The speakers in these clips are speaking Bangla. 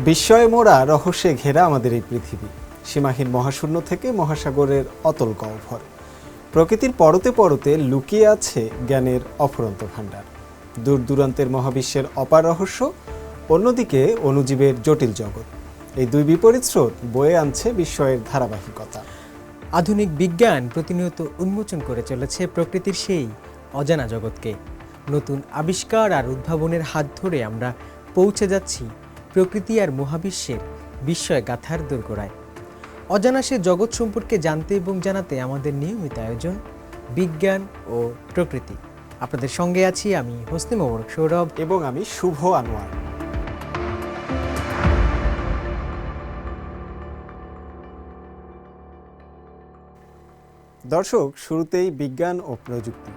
বিস্ময়ে মোড়া রহস্যে ঘেরা আমাদের এই পৃথিবী, সীমাহীন মহাশূন্য থেকে মহাসাগরের অতল গহ্বর। প্রকৃতির পরতে পরতে লুকিয়ে আছে জ্ঞানের অফুরন্ত ভাণ্ডার। দূর দূরান্তের মহাবিশ্বের অপার রহস্য, অন্যদিকে অণুজীবের জটিল জগৎ। এই দুই বিপরীত স্রোত বয়ে আনছে বিস্ময়ের ধারাবাহিকতা। আধুনিক বিজ্ঞান প্রতিনিয়ত উন্মোচন করে চলেছে প্রকৃতির সেই অজানা জগৎকে। নতুন আবিষ্কার আর উদ্ভাবনের হাত ধরে আমরা পৌঁছে যাচ্ছি প্রকৃতি আর মহাবিশ্বের বিস্ময় গাথার দোরগোড়ায়। অজানা সে জগৎ সম্পর্কে জানতে এবং জানাতে আমাদের নিয়মিত আয়োজন বিজ্ঞান ও প্রকৃতি। আপনাদের সঙ্গে আছি আমি হোসনে মোবারক সৌরভ এবং আমি শুভ আনোয়ার। দর্শক, শুরুতেই বিজ্ঞান ও প্রযুক্তি।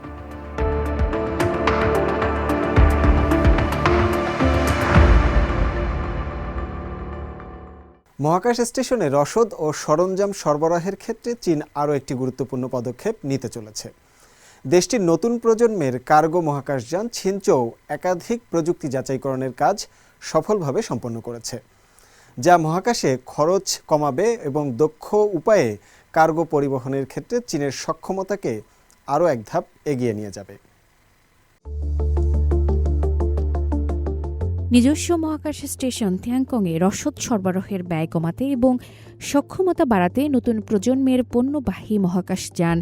মহাকাশ স্টেশনে রসদ ও সরঞ্জাম সরবরাহের ক্ষেত্রে চীন আরও একটি গুরুত্বপূর্ণ পদক্ষেপ নিতে চলেছে। দেশটির নতুন প্রজন্মের কার্গো মহাকাশযান ছিনচৌ একাধিক প্রযুক্তি যাচাইকরণের কাজ সফলভাবে সম্পন্ন করেছে, যা মহাকাশে খরচ কমাবে এবং দক্ষ উপায়ে কার্গো পরিবহনের ক্ষেত্রে চীনের সক্ষমতাকে আরও এক ধাপ এগিয়ে নিয়ে যাবে। নিজস্ব মহাকাশ স্টেশন থিয়াংকংয়ে রসদ সরবরাহের ব্যয় কমাতে এবং সক্ষমতা বাড়াতে নতুন প্রজন্মের পণ্যবাহী মহাকাশযান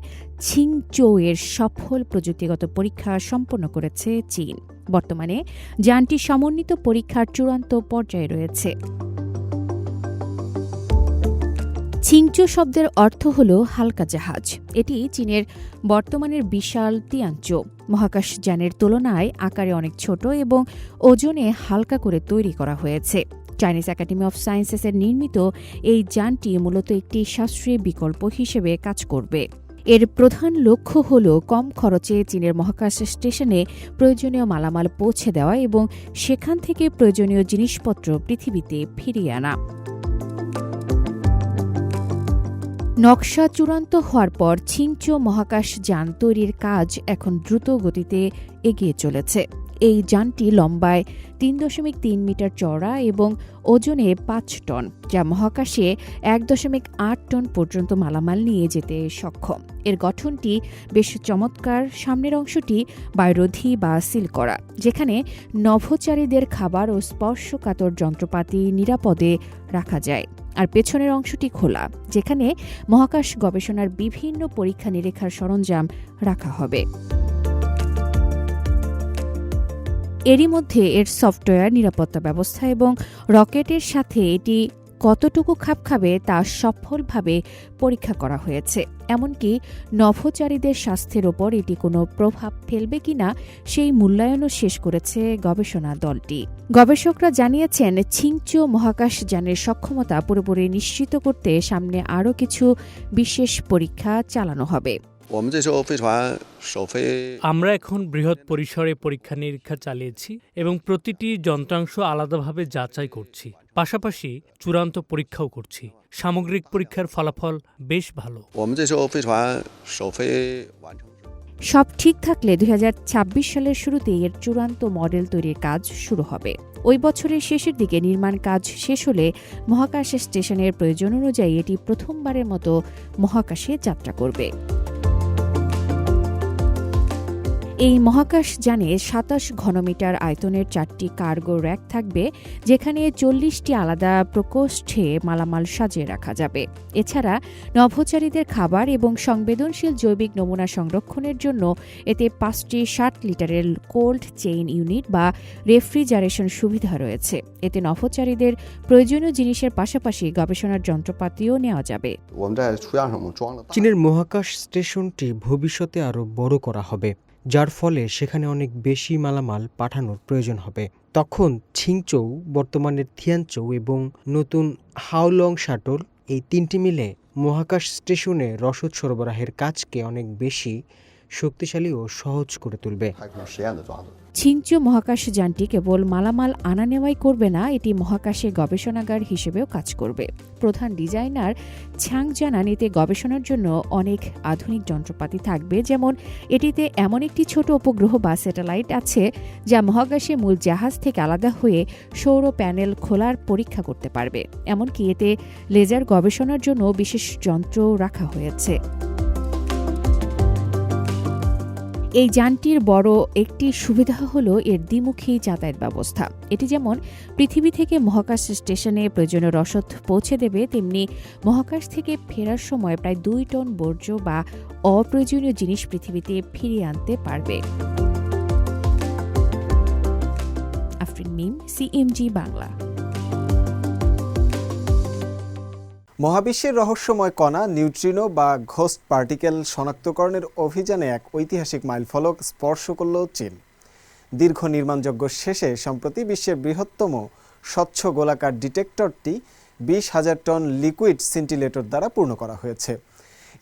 ছিংচৌ-এর সফল প্রযুক্তিগত পরীক্ষা সম্পন্ন করেছে চীন। বর্তমানে যানটি সমন্বিত পরীক্ষার চূড়ান্ত পর্যায়ে রয়েছে। ছিংচৌ শব্দের অর্থ হল হালকা জাহাজ। এটি চীনের বর্তমানের বিশাল তিয়ানচৌ মহাকাশযানের তুলনায় আকারে অনেক ছোট এবং ওজনে হালকা করে তৈরি করা হয়েছে। চাইনিজ একাডেমি অফ সায়েন্সেসের নির্মিত এই যানটি মূলত একটি সাশ্রয়ী বিকল্প হিসেবে কাজ করবে। এর প্রধান লক্ষ্য হল কম খরচে চীনের মহাকাশ স্টেশনে প্রয়োজনীয় মালামাল পৌঁছে দেওয়া এবং সেখান থেকে প্রয়োজনীয় জিনিসপত্র পৃথিবীতে ফিরিয়ে আনা। নকশা চূড়ান্ত হওয়ার পর ছিংচৌ মহাকাশ যান তৈরির কাজ এখন দ্রুত গতিতে এগিয়ে চলেছে। এই যানটি লম্বায় ৩.৩ মিটার চওড়া এবং ওজনে ৫ টন, যা মহাকাশে ১.৮ টন পর্যন্ত মালামাল নিয়ে যেতে সক্ষম। এর গঠনটি বেশ চমৎকার। সামনের অংশটি বায়ুরোধী বা সিল করা, যেখানে নভোচারীদের খাবার ও স্পর্শকাতর যন্ত্রপাতি নিরাপদে রাখা যায়। আর পেছনের অংশটি খোলা, যেখানে মহাকাশ গবেষণার বিভিন্ন পরীক্ষা নিরীক্ষার সরঞ্জাম রাখা হবে। এরই মধ্যে এর সফটওয়্যার, নিরাপত্তা ব্যবস্থা এবং রকেটের সাথে এটি কতটুকু খাপ খাবে তা সফলভাবে পরীক্ষা করা হয়েছে। এমনকি নভোচারীদের স্বাস্থ্যের ওপর এটি কোনো প্রভাব ফেলবে কিনা সেই মূল্যায়নও শেষ করেছে গবেষণা দলটি। গবেষকরা জানিয়েছেন, ছিংচৌ মহাকাশযানের সক্ষমতা পুরোপুরি নিশ্চিত করতে সামনে আরও কিছু বিশেষ পরীক্ষা চালানো হবে। আমরা এখন বৃহৎ পরিসরে পরীক্ষা নিরীক্ষা চালিয়েছি এবং প্রতিটি যন্ত্রাংশ আলাদাভাবে যাচাই করছি। পাশাপাশি চূড়ান্ত পরীক্ষাও করছি। সামগ্রিক পরীক্ষার ফলাফল বেশ ভালো। সব ঠিক থাকলে ২০২৬ সালের শুরুতেই এর চূড়ান্ত মডেল তৈরির কাজ শুরু হবে। ওই বছরের শেষের দিকে নির্মাণ কাজ শেষ হলে মহাকাশ স্টেশনের প্রয়োজন অনুযায়ী এটি প্রথমবারের মতো মহাকাশে যাত্রা করবে। এই মহাকাশযানে ২৭ ঘনমিটার আয়তনের ৪টি কার্গো র্যাক থাকবে, যেখানে ৪০টি আলাদা প্রকোষ্ঠে মালামাল সাজিয়ে রাখা যাবে। এছাড়া নভোচারীদের খাবার এবং সংবেদনশীল জৈবিক নমুনা সংরক্ষণের জন্য এতে ৫টি ৬০ লিটারের কোল্ড চেইন ইউনিট বা রেফ্রিজারেশন সুবিধা রয়েছে। এতে নভোচারীদের প্রয়োজনীয় জিনিসের পাশাপাশি গবেষণার যন্ত্রপাতিও নেওয়া যাবে। চীনের মহাকাশ স্টেশনটি ভবিষ্যতে আরও বড় করা হবে, যার ফলে সেখানে অনেক বেশি মালামাল পাঠানোর প্রয়োজন হবে। তখন ছিংচৌ, বর্তমানের থিয়ানচৌ এবং নতুন হাওলং শাটল, এই তিনটি মিলে মহাকাশ স্টেশনে রসদ সরবরাহের কাজকে অনেক বেশি শক্তিশালী ও সহজ করে তুলবে। 太空实验的抓住。 ছিনচো মহাকাশ যানটি কেবল মালামাল আনা নেওয়াই করবে না, এটি মহাকাশে গবেষণাগার হিসেবেও কাজ করবে। প্রধান ডিজাইনার ছ্যাং জানান, এতে গবেষণার জন্য অনেক আধুনিক যন্ত্রপাতি থাকবে, যেমন এটিতে এমন একটি ছোট উপগ্রহ বা স্যাটেলাইট আছে যা মহাকাশে মূল জাহাজ থেকে আলাদা হয়ে সৌর প্যানেল খোলার পরীক্ষা করতে পারবে। এমনকি এতে লেজার গবেষণার জন্য বিশেষ যন্ত্রও রাখা হয়েছে। এই যানটির বড় একটি সুবিধা হলো এর দ্বিমুখী যাতায়াত ব্যবস্থা। এটি যেমন পৃথিবী থেকে মহাকাশ স্টেশনে প্রয়োজনীয় রসদ পৌঁছে দেবে, তেমনি মহাকাশ থেকে ফেরার সময় প্রায় 2 টন বর্জ্য বা অপ্রয়োজনীয় জিনিস পৃথিবীতে ফিরিয়ে আনতে পারবে। আফরিন মিম, CMG বাংলা। মহাবিশ্বের রহস্যময় কণা, নিউট্রিনো বা ঘোস্ট পার্টিকেল শনাক্তকরণের অভিযানে এক ঐতিহাসিক মাইলফলক স্পর্শ করল চীন। দীর্ঘ নির্মাণযজ্ঞ শেষে সম্প্রতি বিশ্বের বৃহত্তম স্বচ্ছ গোলাকার ডিটেক্টরটি 20,000 টন লিকুইড সিন্টিলেটর দ্বারা পূর্ণ করা হয়েছে।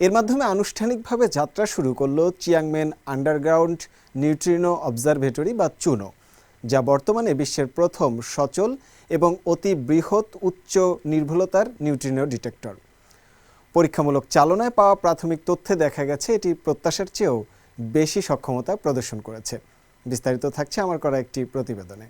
এর মাধ্যমে আনুষ্ঠানিকভাবে যাত্রা শুরু করল চিয়াংমেন আন্ডারগ্রাউন্ড নিউট্রিনো অবজারভেটরি বা চুনো, যা বর্তমানে বিশ্বের প্রথম সচল এবং অতি বৃহৎ উচ্চ নির্ভুলতার নিউট্রিনো ডিটেক্টর। পরীক্ষামূলক চালনায় পাওয়া প্রাথমিক তথ্যে দেখা গেছে এটি প্রত্যাশার চেয়েও বেশি সক্ষমতা প্রদর্শন করেছে। বিস্তারিত থাকছে আমার করা একটি প্রতিবেদনে।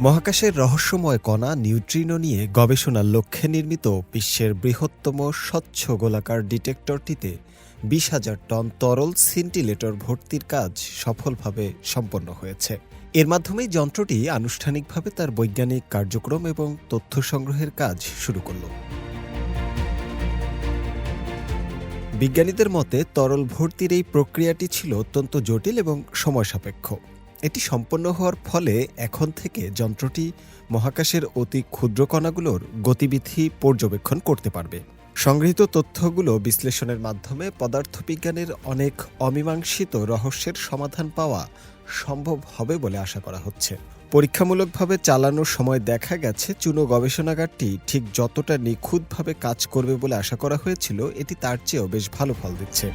মহাকাশের রহস্যময় কণা নিউট্রিনো নিয়ে গবেষণার লক্ষ্যে নির্মিত বিশ্বের বৃহত্তম স্বচ্ছ গোলাকার ডিটেক্টরটিতে 20,000 টন তরল সিন্টিলেটর ভর্তির কাজ সফলভাবে সম্পন্ন হয়েছে। এর মাধ্যমেই যন্ত্রটি আনুষ্ঠানিকভাবে তার বৈজ্ঞানিক কার্যক্রম এবং তথ্য সংগ্রহের কাজ শুরু করল। বিজ্ঞানীদের মতে তরল ভর্তির এই প্রক্রিয়াটি ছিল অত্যন্ত জটিল এবং সময় সাপেক্ষ। এটি সম্পন্ন হওয়ার ফলে এখন থেকে যন্ত্রটি মহাকাশের অতি ক্ষুদ্র কণাগুলোর গতিবিধি পর্যবেক্ষণ করতে পারবে। সংগৃহীত তথ্যগুলো বিশ্লেষণের মাধ্যমে পদার্থবিজ্ঞানের অনেক অমীমাংসিত রহস্যের সমাধান পাওয়া সম্ভব হবে বলে আশা করা হচ্ছে। পরীক্ষামূলকভাবে চালানোর সময় দেখা গেছে চুনো গবেষণাগারটি ঠিক যতটা নিখুঁতভাবে কাজ করবে বলে আশা করা হয়েছিল, এটি তার চেয়েও বেশ ভালো ফল দিচ্ছে।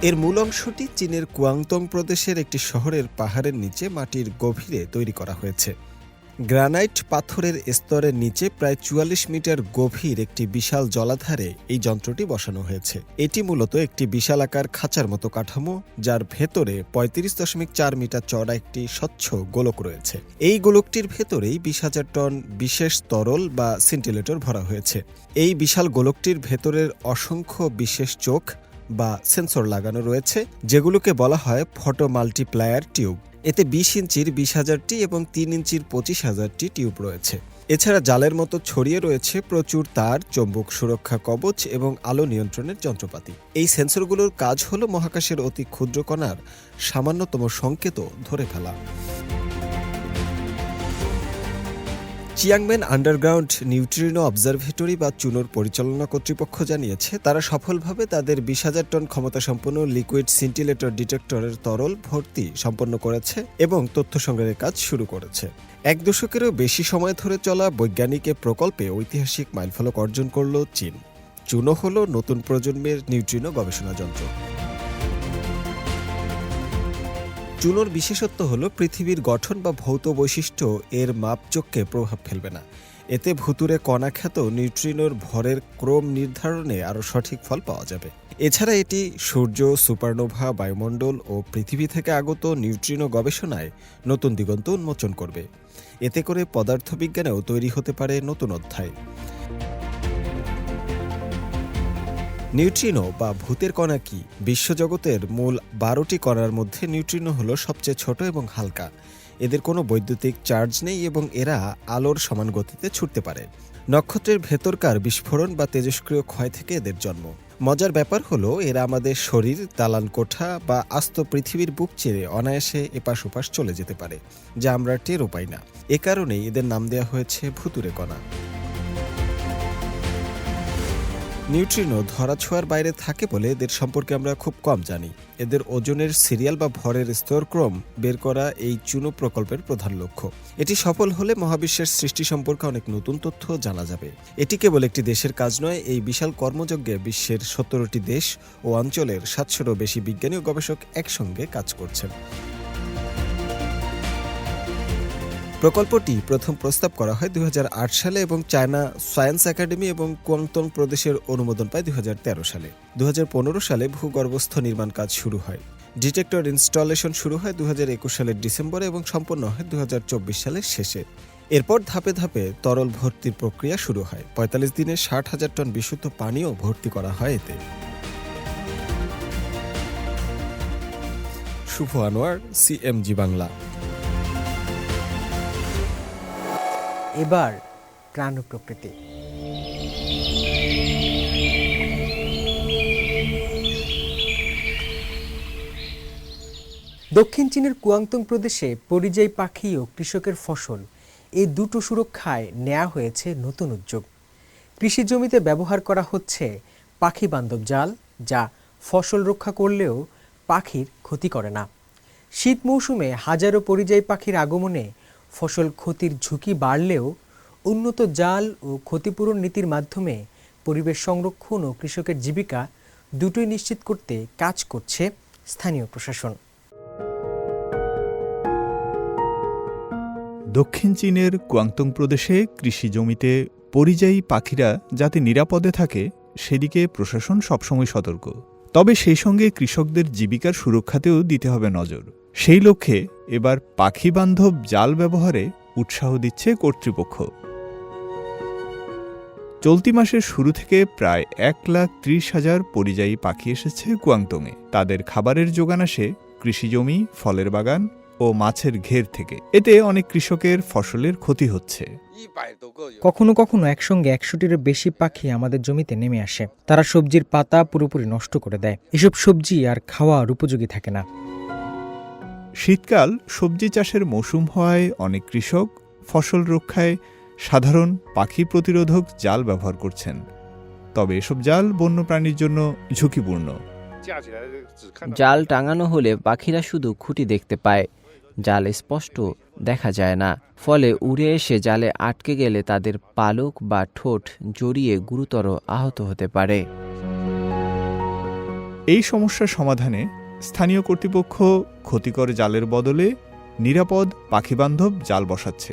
এর মূল অংশটি চীনের কুয়াংতং প্রদেশের একটি শহরের পাহাড়ের নিচে মাটির গভীরে তৈরি করা হয়েছে। গ্রানাইট পাথরের স্তরের নিচে প্রায় 44 মিটার গভীর একটি বিশাল জলাধারে এই যন্ত্রটি বসানো হয়েছে। এটি মূলত একটি বিশালাকার খাঁচার মতো কাঠামো, যার ভেতরে 35.4 মিটার চওড়া একটি স্বচ্ছ গোলক রয়েছে। এই গোলকটির ভেতরেই 20,000 টন বিশেষ তরল বা সিন্টিলেটর ভরা হয়েছে। এই বিশাল গোলকটির ভেতরের অসংখ্য বিশেষ চোখ বা সেন্সর লাগানো রয়েছে, যেগুলোকে বলা হয় ফটো মাল্টিপ্লায়ার টিউব। এতে 20 ইঞ্চির 20,000টি এবং 3 ইঞ্চির 25,000টি টিউব রয়েছে। এছাড়া জালের মতো ছড়িয়ে রয়েছে প্রচুর তার, চৌম্বক সুরক্ষা কবচ এবং আলো নিয়ন্ত্রণের যন্ত্রপাতি। এই সেন্সরগুলোর কাজ হল মহাকাশের অতি ক্ষুদ্র কণার সামান্যতম সংকেত ধরে ফেলা। চিয়াংমেন আন্ডারগ্রাউন্ড নিউট্রিনো অবজারভেটরি বা চুনোর পরিচালনা কর্তৃপক্ষ জানিয়েছে তারা সফলভাবে তাদের 20,000 টন ক্ষমতাসম্পন্ন লিকুইড সিন্টিলেটর ডিটেক্টরের তরল ভর্তি সম্পন্ন করেছে এবং তথ্য সংগ্রহের কাজ শুরু করেছে। 1 দশকেরও বেশি সময় ধরে চলা বৈজ্ঞানিক এ প্রকল্পে ঐতিহাসিক মাইলফলক অর্জন করল চীন। চুনো হল নতুন প্রজন্মের নিউট্রিনো গবেষণা যন্ত্র। চুনোর বিশেষত্ব হল পৃথিবীর গঠন বা ভৌত বৈশিষ্ট্য এর মাপচোককে প্রভাব ফেলবে না। এতে ভুতুরে কণাখ্যাত নিউট্রিনোর ভরের ক্রম নির্ধারণে আরও সঠিক ফল পাওয়া যাবে। এছাড়া এটি সূর্য, সুপারনোভা, বায়ুমণ্ডল ও পৃথিবী থেকে আগত নিউট্রিনো গবেষণায় নতুন দিগন্ত উন্মোচন করবে। এতে করে পদার্থবিজ্ঞানেও তৈরি হতে পারে নতুন অধ্যায়। নিউট্রিনো বা ভূতের কণা কি? বিশ্বজগতের মূল 12টি কণার মধ্যে নিউট্রিনো হলো সবচেয়ে ছোট এবং হালকা। এদের কোনো বৈদ্যুতিক চার্জ নেই এবং এরা আলোর সমান গতিতে ছুটতে পারে। নক্ষত্রের ভেতরকার বিস্ফোরণ বা তেজস্ক্রিয় ক্ষয় থেকে এদের জন্ম। মজার ব্যাপার হলো এরা আমাদের শরীর, দালান কোঠা বা আস্ত পৃথিবীর বুক চিরে অনায়াসে এপাশ ওপাশ চলে যেতে পারে, যা আমরা টেরও পাই না। এ কারণেই এদের নাম দেওয়া হয়েছে ভুতুরে কণা। নিউট্রিনো ধরাছোঁয়ার বাইরে থাকে বলে এদের সম্পর্কে আমরা খুব কম জানি। এদের ওজনের সিরিয়াল বা ভরের স্তরক্রম বের করা এই চুনো প্রকল্পের প্রধান লক্ষ্য। এটি সফল হলে মহাবিশ্বের সৃষ্টি সম্পর্কে অনেক নতুন তথ্য জানা যাবে। এটি কেবল একটি দেশের কাজ নয়, এই বিশাল কর্মযজ্ঞে বিশ্বের 17টি দেশ ও অঞ্চলের 700-রও বেশি বিজ্ঞানী ও গবেষক একসঙ্গে কাজ করছেন। প্রকল্পটি প্রথম প্রস্তাব করা হয় 2008 সালে এবং চায়না সায়েন্স একাডেমি এবং কুয়াংতং প্রদেশের অনুমোদন পায় 2013 সালে। 2015 সালে ভূগর্ভস্থ নির্মাণ কাজ শুরু হয়। ডিটেক্টর ইনস্টলেশন শুরু হয় 2021 সালের ডিসেম্বরে এবং সম্পন্ন হয় 2024 সালের শেষে। এরপর ধাপে ধাপে তরল ভর্তির প্রক্রিয়া শুরু হয়। 45 দিনে 60,000 টন বিশুদ্ধ পানিও ভর্তি করা হয় এতে। শুভ আনোয়ার, CMG বাংলা। এবার প্রাণ ও প্রকৃতি। দক্ষিণ চীনের কুয়াংতং প্রদেশে পরিযায়ী পাখি ও কৃষকের ফসল এই দুটো সুরক্ষায় নেওয়া হয়েছে নতুন উদ্যোগ। কৃষি জমিতে ব্যবহার করা হচ্ছে পাখি বান্ধব জাল, যা ফসল রক্ষা করলেও পাখির ক্ষতি করে না। শীত মৌসুমে হাজারো পরিযায়ী পাখির আগমনে ফসল ক্ষতির ঝুঁকি বাড়লেও উন্নত জাল ও ক্ষতিপূরণ নীতির মাধ্যমে পরিবেশ সংরক্ষণ ও কৃষকের জীবিকা দুটোই নিশ্চিত করতে কাজ করছে স্থানীয় প্রশাসন। দক্ষিণ চীনের কুয়াংতং প্রদেশে কৃষি জমিতে পরিযায়ী পাখিরা যাতে নিরাপদে থাকে সেদিকে প্রশাসন সবসময় সতর্ক। তবে সেই সঙ্গে কৃষকদের জীবিকার সুরক্ষাতেও দিতে হবে নজর। সেই লক্ষ্যে এবার পাখি বান্ধব জাল ব্যবহারে উৎসাহ দিচ্ছে কর্তৃপক্ষ। চলতি মাসের শুরু থেকে প্রায় 1,30,000 পরিযায়ী পাখি এসেছে কুয়াংতংয়ে। তাদের খাবারের যোগান আসে কৃষিজমি, ফলের বাগান ও মাছের ঘের থেকে। এতে অনেক কৃষকের ফসলের ক্ষতি হচ্ছে। কখনো কখনো একসঙ্গে 100টিরও বেশি পাখি আমাদের জমিতে নেমে আসে। তারা সবজির পাতা পুরোপুরি নষ্ট করে দেয়। এসব সবজি আর খাওয়ার উপযোগী থাকে না। শীতকাল সবজি চাষের মৌসুম হওয়ায় অনেক কৃষক ফসল রক্ষায় সাধারণ পাখি প্রতিরোধক জাল ব্যবহার করছেন। তবে এসব জাল বন্যপ্রাণীর জন্য ঝুঁকিপূর্ণ। জাল টাঙানো হলে পাখিরা শুধু খুঁটি দেখতে পায়, জাল স্পষ্ট দেখা যায় না। ফলে উড়ে এসে জালে আটকে গেলে তাদের পালক বা ঠোঁট জড়িয়ে গুরুতর আহত হতে পারে। এই সমস্যার সমাধানে স্থানীয় কর্তৃপক্ষ ক্ষতিকর জালের বদলে নিরাপদ পাখিবান্ধব জাল বসাচ্ছে।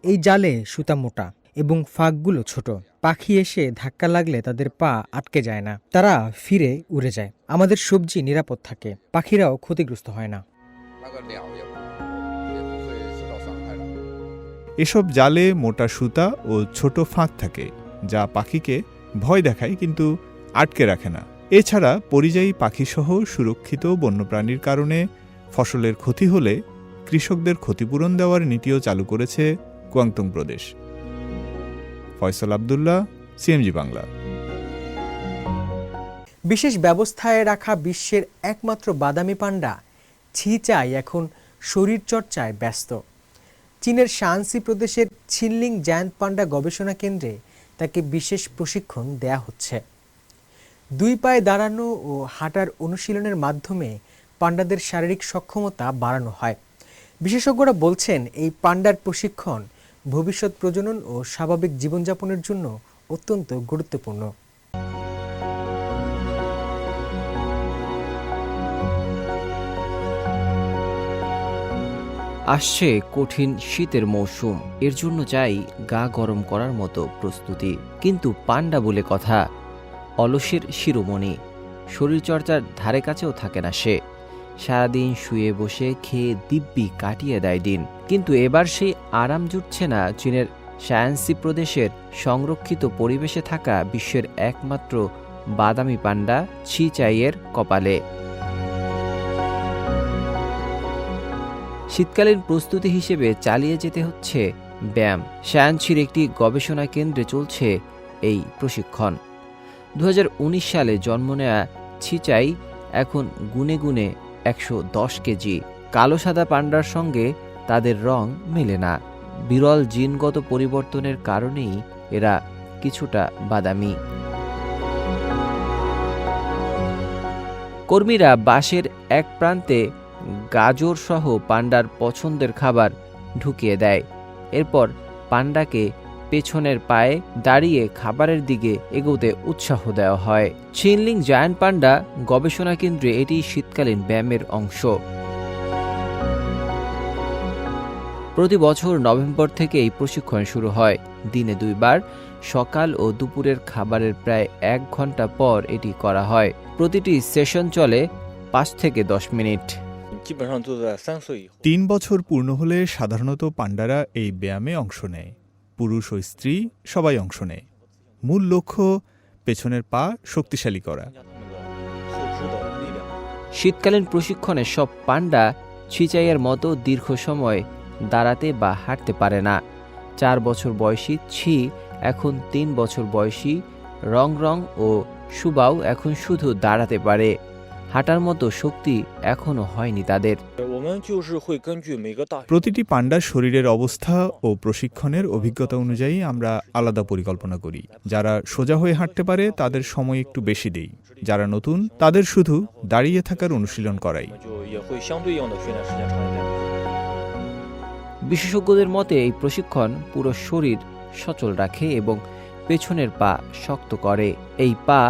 এই জালে সুতা মোটা এবং ফাঁকগুলো ছোট। পাখি এসে ধাক্কা লাগলে তাদের পা আটকে যায় না, তারা ফিরে উড়ে যায়। আমাদের সবজি নিরাপদ থাকে, পাখিরাও ক্ষতিগ্রস্ত হয় না। এসব জালে মোটা সুতা ও ছোট ফাঁক থাকে, যা পাখিকে ভয় দেখায় কিন্তু আটকে রাখে না। এছাড়া পরিযায়ী পাখিসহ সুরক্ষিত বন্যপ্রাণীর কারণে ফসলের ক্ষতি হলে কৃষকদের ক্ষতিপূরণ দেওয়ার নীতিও চালু করেছে কুয়াংতং প্রদেশ। ফয়সাল আব্দুল্লাহ, CMG বাংলা। বিশেষ ব্যবস্থায় রাখা বিশ্বের একমাত্র বাদামি পান্ডা ছিচাই এখন শরীরচর্চায় ব্যস্ত। চীনের শানসি প্রদেশের ছিনলিং জায়ান্ট পান্ডা গবেষণা কেন্দ্রে তাকে বিশেষ প্রশিক্ষণ দেয়া হচ্ছে। 2 পায়ে দাঁড়ানো ও হাঁটার অনুশীলনের মাধ্যমে পান্ডাদের শারীরিক সক্ষমতা বাড়ানো হয়। বিশেষজ্ঞরা বলছেন এই পান্ডার প্রশিক্ষণ ভবিষ্যৎ প্রজনন ও স্বাভাবিক জীবনযাপনের জন্য অত্যন্ত গুরুত্বপূর্ণ। আসছে কঠিন শীতের মৌসুম, এর জন্য চাই গা গরম করার মতো প্রস্তুতি। কিন্তু পান্ডা বলে কথা, অলসের শিরোমণি, শরীরচর্চার ধারে কাছেও থাকে না সে। সারাদিন শুয়ে বসে খেয়ে দিব্যি কাটিয়ে দেয় দিন। কিন্তু এবার সেই আরাম জুটছে না চীনের শায়ানসি প্রদেশের সংরক্ষিত পরিবেশে থাকা বিশ্বের একমাত্র বাদামি পান্ডা ছিচাইয়ের কপালে। শীতকালীন প্রস্তুতি হিসেবে চালিয়ে যেতে হচ্ছে ব্যায়াম। শায়ানসির একটি গবেষণা কেন্দ্রে চলছে এই প্রশিক্ষণ। 2019 সালে জন্ম নেয়া ছিচাই এখন গুনে গুনে 110 কেজি। কালো সাদা পান্ডার সঙ্গে তাদের রং মেলে না। বিরল জিনগত পরিবর্তনের কারণেই এরা কিছুটা বাদামি। কর্মীরা বাঁশের এক প্রান্তে গাজর সহ পান্ডার পছন্দের খাবার ঢুকিয়ে দেয়। এরপর পান্ডাকে পেছনের পায়ে দাঁড়িয়ে খাবারের দিকে এগোতে উৎসাহ দেওয়া হয়। চিনলিং জায়ান্ট পান্ডা গবেষণা কেন্দ্রে এটি শীতকালীন ব্যায়ামের অংশ। প্রতি বছর নভেম্বর থেকে এই প্রশিক্ষণ শুরু হয়। দিনে 2 বার, সকাল ও দুপুরের খাবারের প্রায় 1 ঘন্টা পর এটি করা হয়। প্রতিটি সেশন চলে 5 থেকে 10 মিনিট। 3 বছর পূর্ণ হলে সাধারণত পান্ডারা এই ব্যায়ামে অংশ নেয়। পুরুষ ও স্ত্রী সবাই অংশ নেয়। মূল লক্ষ্য পেছনের পা শক্তিশালী করা। শীতকালীন প্রশিক্ষণে সব পান্ডা ছিচাইয়ের মতো দীর্ঘ সময় দাঁড়াতে বা হাঁটতে পারে না। 4 বছর বয়সী ছি এখন 3 বছর বয়সী রং রং ও সুবাও এখন শুধু দাঁড়াতে পারে। হাঁটার মতো শক্তি এখনো হয়নি তাদের। প্রতিটি পান্ডার শরীরের অবস্থা ও প্রশিক্ষণের অভিজ্ঞতা অনুযায়ী আমরা আলাদা পরিকল্পনা করি। যারা সোজা হয়ে হাঁটতে পারে তাদের সময় একটু বেশি দেই। যারা নতুন তাদের শুধু দাঁড়িয়ে থাকার অনুশীলন করাই। বিশেষজ্ঞদের মতে এই প্রশিক্ষণ পুরো শরীর সচল রাখে এবং পেছনের পা শক্ত করে। এই পা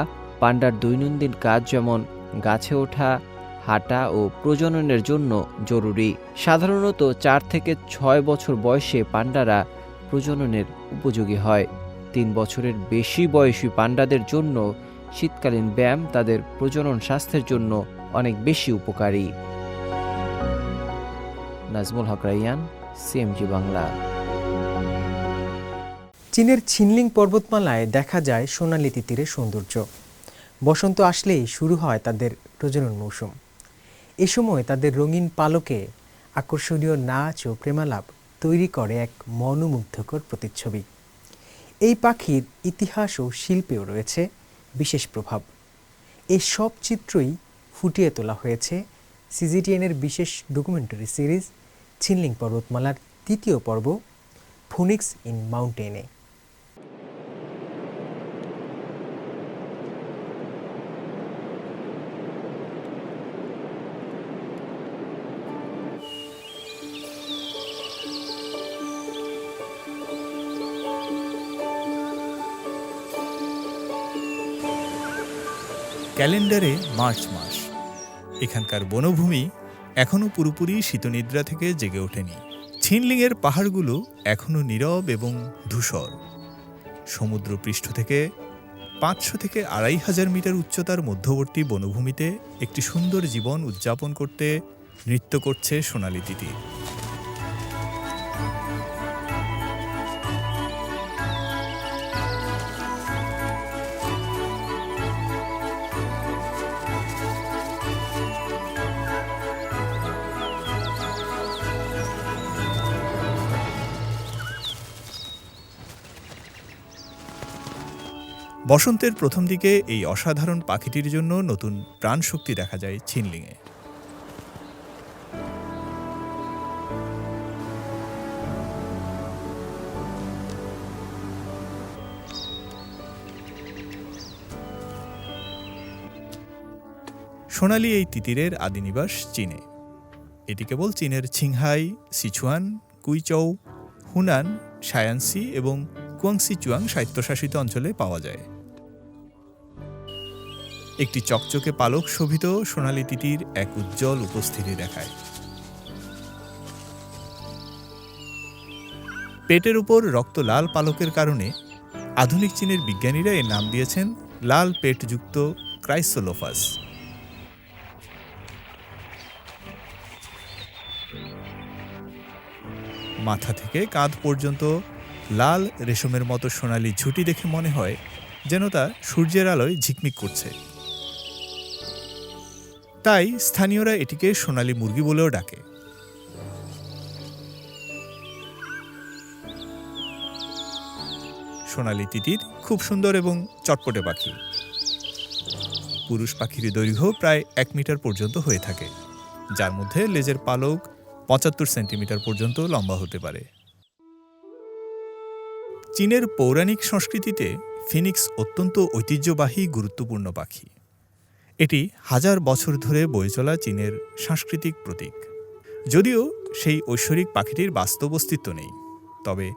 পান্ডার দৈনন্দিন কাজ যেমন গাছে ওঠা, হাঁটা ও প্রজননের জন্য জরুরি। সাধারণত 4 থেকে 6 বছর বয়সে পান্ডারা প্রজননের উপযোগী হয়। 3 বছরের বেশি বয়সী পান্ডাদের জন্য শীতকালীন ব্যায়াম তাদের প্রজনন স্বাস্থ্যের জন্য অনেক বেশি উপকারী। নাজমুল হক রাইয়ান, সিএমজি বাংলা। চীনের ছিনলিং পর্বতমালায় দেখা যায় সোনালি তিতিরের সৌন্দর্য। বসন্ত আসলেই শুরু হয় তাদের প্রজনন মৌসুম। এ সময় তাদের রঙিন পালকে আকর্ষণীয় নাচ ও প্রেমালাপ তৈরি করে এক মনোমুগ্ধকর প্রতিচ্ছবি। এই পাখির ইতিহাস ও শিল্পেও রয়েছে বিশেষ প্রভাব। এই সব চিত্রই ফুটিয়ে তোলা হয়েছে সিজিটিএনের বিশেষ ডকুমেন্টারি সিরিজ ছিনলিং পর্বতমালার 3য় পর্ব ফোনিক্স ইন মাউন্টেনে। ক্যালেন্ডারে মার্চ মাস। এখানকার বনভূমি এখনও পুরোপুরি শীতনিদ্রা থেকে জেগে ওঠেনি। ছিনলিংয়ের পাহাড়গুলো এখনও নীরব এবং ধূসর। সমুদ্রপৃষ্ঠ থেকে 500 থেকে 2500 মিটার উচ্চতার মধ্যবর্তী বনভূমিতে একটি সুন্দর জীবন উদযাপন করতে নৃত্য করছে সোনালি তিতির। বসন্তের প্রথম দিকে এই অসাধারণ পাখিটির জন্য নতুন প্রাণশক্তি দেখা যায় ছিনলিংয়ে। সোনালি এই তিতিরের আদিনিবাস চীনে। এটি কেবল চীনের ছিংহাই, সিচুয়ান, কুইচৌ, হুনান, শায়ানসি এবং কুয়াংসিচুয়াং স্বায়ত্তশাসিত অঞ্চলে পাওয়া যায়। একটি চকচকে পালক শোভিত সোনালি তিতির এক উজ্জ্বল উপস্থিতি দেখায়। পেটের উপর রক্ত লাল পালকের কারণে আধুনিক চীনের বিজ্ঞানীরা এর নাম দিয়েছেন লাল পেটযুক্ত ক্রাইসোলোফাস। মাথা থেকে কাঁধ পর্যন্ত লাল রেশমের মতো সোনালি ঝুঁটি দেখে মনে হয় যেন তা সূর্যের আলোয় ঝিকমিক করছে। তাই স্থানীয়রা এটিকে সোনালি মুরগি বলেও ডাকে। সোনালি তিতির খুব সুন্দর এবং চটপটে পাখি। পুরুষ পাখির দৈর্ঘ্য প্রায় 1 মিটার পর্যন্ত হয়ে থাকে, যার মধ্যে লেজের পালক 75 সেন্টিমিটার পর্যন্ত লম্বা হতে পারে। চীনের পৌরাণিক সংস্কৃতিতে ফিনিক্স অত্যন্ত ঐতিহ্যবাহী গুরুত্বপূর্ণ পাখি। এটি হাজার বছর ধরে বয়ে চলা চীনের সাংস্কৃতিক প্রতীক। যদিও সেই ঐশ্বরিক পাখিটির বাস্তব অস্তিত্ব নেই, তবে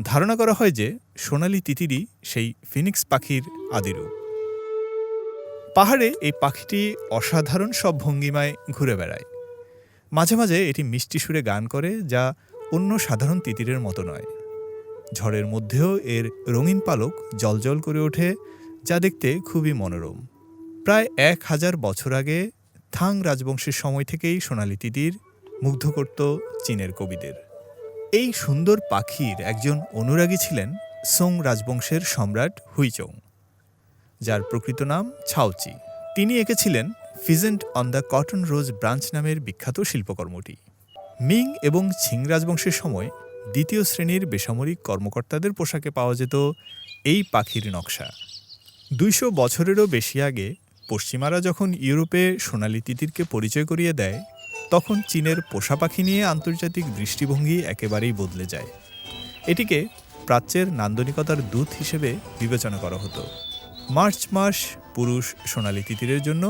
ধারণা করা হয় যে সোনালি তিতিরি সেই ফিনিক্স পাখির আদিরূপ। পাহাড়ে এই পাখিটি অসাধারণ সব ভঙ্গিমায় ঘুরে বেড়ায়। মাঝে মাঝে এটি মিষ্টি সুরে গান করে, যা অন্য সাধারণ তিতিরের মতো নয়। ঝড়ের মধ্যেও এর রঙিন পালক জ্বলজ্বল করে ওঠে, যা দেখতে খুবই মনোরম। প্রায় 1000 বছর আগে থাং রাজবংশের সময় থেকেই সোনালি তিতির মুগ্ধ করত চীনের কবিদের। এই সুন্দর পাখির একজন অনুরাগী ছিলেন সোং রাজবংশের সম্রাট হুইচং, যার প্রকৃত নাম ছাওচি। তিনি এঁকেছিলেন pheasant on the cotton rose branch নামের বিখ্যাত শিল্পকর্মটি। মিং এবং ছিং রাজবংশের সময় দ্বিতীয় শ্রেণীর বেসামরিক কর্মকর্তাদের পোশাকে পাওয়া যেত এই পাখির নকশা। 200 বছরেরও বেশি আগে পশ্চিমারা যখন ইউরোপে সোনালি তিতিরকে পরিচয় করিয়ে দেয়, তখন চীনের পোষা পাখি নিয়ে আন্তর্জাতিক দৃষ্টিভঙ্গি একেবারেই বদলে যায়। এটিকে প্রাচ্যের নান্দনিকতার দূত হিসেবে বিবেচনা করা হতো। মার্চ মাস পুরুষ সোনালি তিতিরের জন্য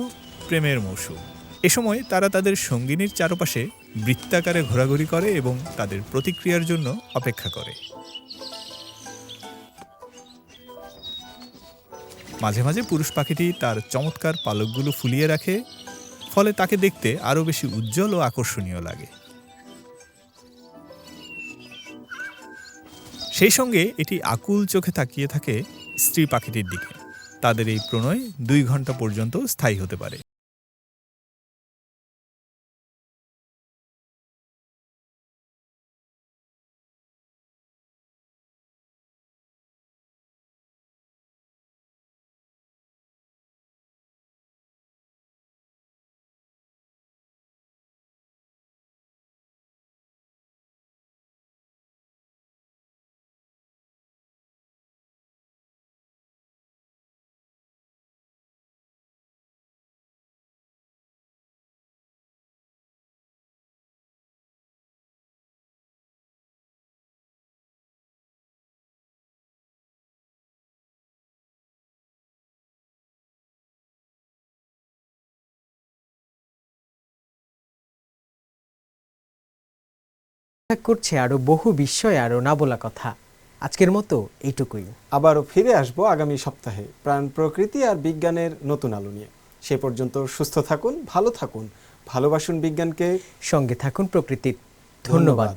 প্রেমের মৌসুম। এ সময় তারা তাদের সঙ্গিনীর চারপাশে বৃত্তাকারে ঘোরাঘুরি করে এবং তাদের প্রতিক্রিয়ার জন্য অপেক্ষা করে। মাঝে মাঝে পুরুষ পাখিটি তার চমৎকার পালকগুলো ফুলিয়ে রাখে, ফলে তাকে দেখতে আরও বেশি উজ্জ্বল ও আকর্ষণীয় লাগে। সেই সঙ্গে এটি আকুল চোখে তাকিয়ে থাকে স্ত্রী পাখিটির দিকে। তাদের এই প্রণয় 2 ঘন্টা পর্যন্ত স্থায়ী হতে পারে। করছে আরো বহু বিস্ময় আরো না বলা কথা। আজকের মতো এইটুকুই। আবারও ফিরে আসবো আগামী সপ্তাহে প্রাণ, প্রকৃতি আর বিজ্ঞানের নতুন আলো নিয়ে। সে পর্যন্ত সুস্থ থাকুন, ভালো থাকুন, ভালোবাসুন বিজ্ঞানকে, সঙ্গে থাকুন প্রকৃতির। ধন্যবাদ।